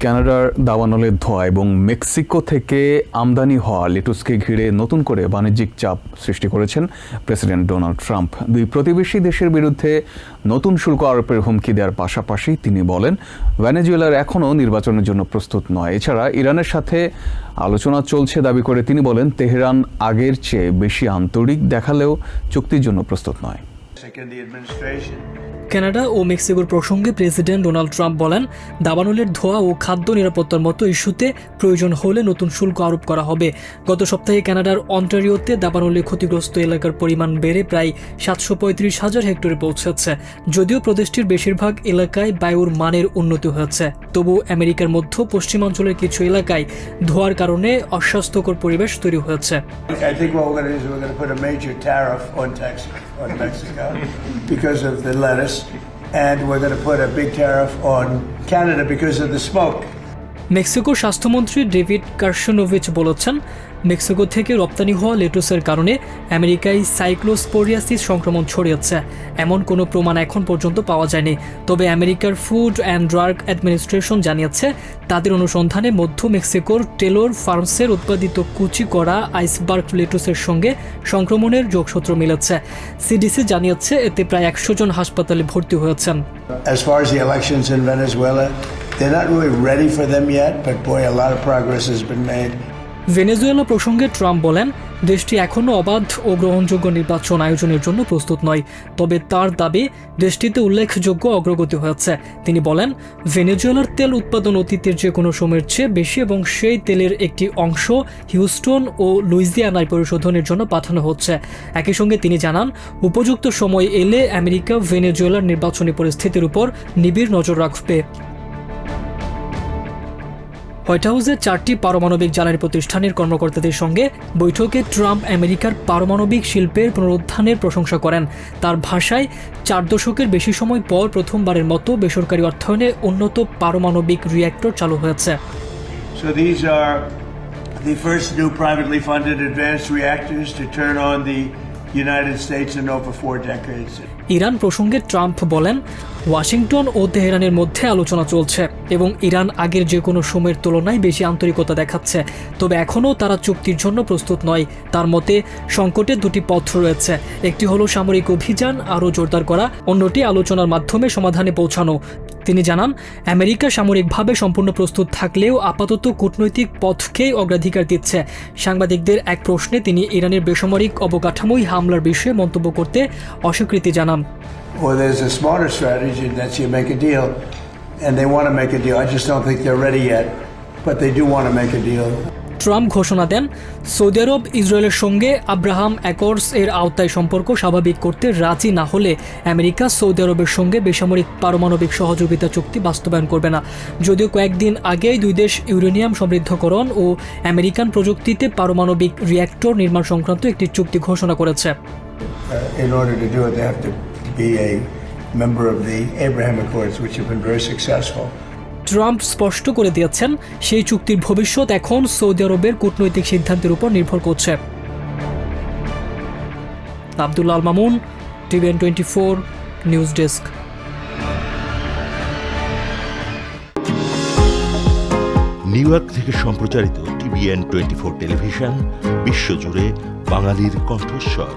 কানাডার দাবানলের ধোঁয়া এবং মেক্সিকো থেকে আমদানি হওয়া লেটুসকে ঘিরে নতুন করে বাণিজ্যিক চাপ সৃষ্টি করেছেন প্রেসিডেন্ট ডোনাল্ড ট্রাম্প। দুই প্রতিবেশী দেশের বিরুদ্ধে নতুন শুল্ক আরোপের হুমকি দেওয়ার পাশাপাশি তিনি বলেন ভেনেজুয়েলার এখনও নির্বাচনের জন্য প্রস্তুত নয়। এছাড়া ইরানের সাথে আলোচনা চলছে দাবি করে তিনি বলেন তেহরান আগের চেয়ে বেশি আন্তরিক দেখালেও চুক্তির জন্য প্রস্তুত নয়। কানাডা ও মেক্সিকোর প্রসঙ্গে প্রেসিডেন্ট ডোনাল্ড ট্রাম্প বলেন দাবানলের ধোঁয়া ও খাদ্য নিরাপত্তার মতো ইস্যুতে প্রয়োজন হলে নতুন শুল্ক আরোপ করা হবে। গত সপ্তাহে কানাডার অন্টারিওতে দাবানলে ক্ষতিগ্রস্ত এলাকার পরিমাণ বেড়ে প্রায় 735,000 হেক্টরে পৌঁছেছে। যদিও প্রদেশটির বেশিরভাগ এলাকায় বায়ুর মানের উন্নতি হয়েছে, তবু আমেরিকার মধ্য পশ্চিমাঞ্চলের কিছু এলাকায় ধোঁয়ার কারণে অস্বাস্থ্যকর পরিবেশ তৈরি হয়েছে। And we're going to put a big tariff on Canada because of the smoke. মেক্সিকোর স্বাস্থ্যমন্ত্রী ডেভিড কার্শনোভিচ বলেছেন মেক্সিকো থেকে রপ্তানি হওয়া লেটুসের কারণে আমেরিকায় সাইক্লোস্পোরিয়াসিস সংক্রমণ ছড়িয়েছে এমন কোনো প্রমাণ এখন পর্যন্ত পাওয়া যায়নি। তবে আমেরিকার ফুড অ্যান্ড ড্রাগ অ্যাডমিনিস্ট্রেশন জানিয়েছে তাদের অনুসন্ধানে মধ্য মেক্সিকোর টেলর ফার্মসের উৎপাদিত কুচি করা আইসবার্গ লেটুসের সঙ্গে সংক্রমণের যোগসূত্র মিলেছে। সিডিসি জানিয়েছে এতে প্রায় 100 জন হাসপাতালে ভর্তি হয়েছেন। As far as the elections in Venezuela, they're not really ready for them yet, but boy, a lot of progress has been made. Venezuela প্রসঙ্গে ট্রাম্প বলেন দেশটি এখনও অবাধ ও গ্রহণযোগ্য নির্বাচন আয়োজনের জন্য প্রস্তুত নয়, তবে তার দাবি দেশটিতে উল্লেখযোগ্য অগ্রগতি হয়েছে। তিনি বলেন ভেনেজুয়েলার তেল উৎপাদন অতীতের যে কোনো সময়ের চেয়ে বেশি এবং সেই তেলের একটি অংশ হিউস্টন ও লুইজিয়ানায় পরিশোধনের জন্য পাঠানো হচ্ছে। একই সঙ্গে তিনি জানান উপযুক্ত সময় এলে আমেরিকা ভেনেজুয়েলার নির্বাচনী পরিস্থিতির উপর নিবিড় নজর রাখবে। হোয়াইট হাউসের 4টি পারমাণবিক জ্বালানি প্রতিষ্ঠানের কর্মকর্তাদের সঙ্গে বৈঠকে ট্রাম্প আমেরিকার পারমাণবিক শিল্পের পুনরুত্থানের প্রশংসা করেন। তার ভাষায় 4 দশকের বেশি সময় পর প্রথমবারের মতো বেসরকারি অর্থায়নে উন্নত পারমাণবিক রিঅ্যাক্টর চালু হয়েছে। So these are the first new privately funded advanced reactors to turn on the United States in over 4 decades. Iran প্রসঙ্গে ট্রাম্প বলেন ওয়াশিংটন ও তেহরানের মধ্যে আলোচনা চলছে এবং ইরান আগের যে কোনো সময়ের তুলনায় বেশি আন্তরিকতা দেখাচ্ছে, তবে এখনও তারা চুক্তির জন্য প্রস্তুত নয়। তার মতে সংকটের 2টি পথ রয়েছে, একটি হলো সামরিক অভিযান আরও জোরদার করা, অন্যটি আলোচনার মাধ্যমে সমাধানে পৌঁছানো। তিনি জানান আমেরিকা সামরিকভাবে সম্পূর্ণ প্রস্তুত থাকলেও আপাতত কূটনৈতিক পথকেই অগ্রাধিকার দিচ্ছে। সাংবাদিকদের এক প্রশ্নে তিনি ইরানের বেসামরিক অবকাঠামোয় হামলার বিষয়ে মন্তব্য করতে অস্বীকৃতি জানান। Well, there's a smarter strategy that you make a deal, and they want to make a deal. I just don't think they're ready yet, but they do want to make a deal. Trump ঘোষণা দেন Saudi আরব ইসরায়েলের সঙ্গে Abraham accords এর আওতায় সম্পর্ক স্বাভাবিক করতে রাজি না হলে আমেরিকা সৌদি আরবের সঙ্গে বেসামরিক পারমাণবিক সহযোগিতা চুক্তি বাস্তবায়ন করবে না। যদিও কয়েকদিন আগেই দুই দেশ ইউরেনিয়াম সমৃদ্ধকরণ ও আমেরিকান প্রযুক্তিতে পারমাণবিক রিঅ্যাক্টর নির্মাণ সংক্রান্ত একটি চুক্তি ঘোষণা করেছে। In order to do it, they have to be a member of the Abraham Accords, which have been very successful. Trump স্পষ্ট করে দিয়েছেন সেই চুক্তির ভবিষ্যৎ এখন সৌদি আরবের কূটনৈতিক সিদ্ধান্তের উপর নির্ভর করছে। Abdullah Al Mamun, TVN 24 news desk. New York থেকে সম্প্রচারিত TVN 24 টেলিভিশন বিশ্বজুড়ে বাঙালির কণ্ঠস্বর।